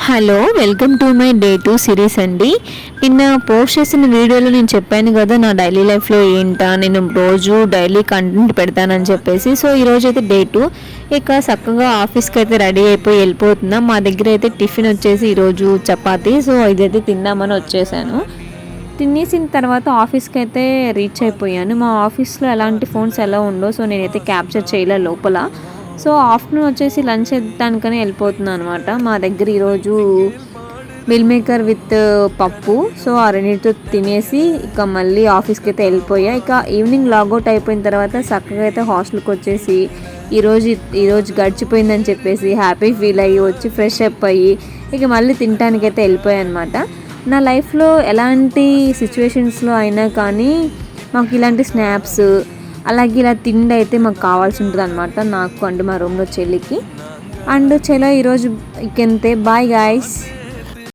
Hello, welcome to my day 2 series అండి. నిన్న post చేసిన వీడియోలో నేను చెప్పాను కదా నా డైలీ లైఫ్లో ఏంటా, నేను రోజు డైలీ కంటెంట్ పెడతానని చెప్పేసి. సో ఈరోజు అయితే డే 2. ఇక చక్కగా ఆఫీస్కి అయితే రెడీ అయిపోయి వెళ్ళిపోతున్నాం. మా దగ్గర అయితే టిఫిన్ వచ్చేసి ఈరోజు చపాతీ. సో ఇదైతే తిందామని వచ్చేసాను. తినేసిన తర్వాత ఆఫీస్కి అయితే రీచ్ అయిపోయాను. మా ఆఫీస్లో ఎలాంటి ఫోన్స్ ఎలా ఉండవు, సో నేనైతే క్యాప్చర్ చేయలే లోపల. సో ఆఫ్టర్నూన్ వచ్చేసి లంచ్ చేద్దానికని వెళ్ళిపోతున్నాను అనమాట. మా దగ్గర ఈరోజు మిల్ మేకర్ విత్ పప్పు. సో ఆ రెండింటితో తినేసి ఇక మళ్ళీ ఆఫీస్కి అయితే వెళ్ళిపోయా. ఇక ఈవినింగ్ లాగౌట్ అయిపోయిన తర్వాత చక్కగా అయితే హాస్టల్కి వచ్చేసి ఈరోజు గడిచిపోయిందని చెప్పేసి హ్యాపీ ఫీల్ అయ్యి వచ్చి ఫ్రెష్ అప్ అయ్యి ఇక మళ్ళీ తినడానికైతే వెళ్ళిపోయాయి అనమాట. నా లైఫ్లో ఎలాంటి సిచ్యువేషన్స్లో అయినా కానీ మాకు ఇలాంటి స్నాప్స్ అలాగే ఇలా తిండి అయితే మాకు కావాల్సి ఉంటుంది అనమాట, నాకు అండ్ మా రూమ్లో చెల్లికి. అండ్ చలో ఈరోజు ఇంకంతే, బాయ్ గాయ్స్.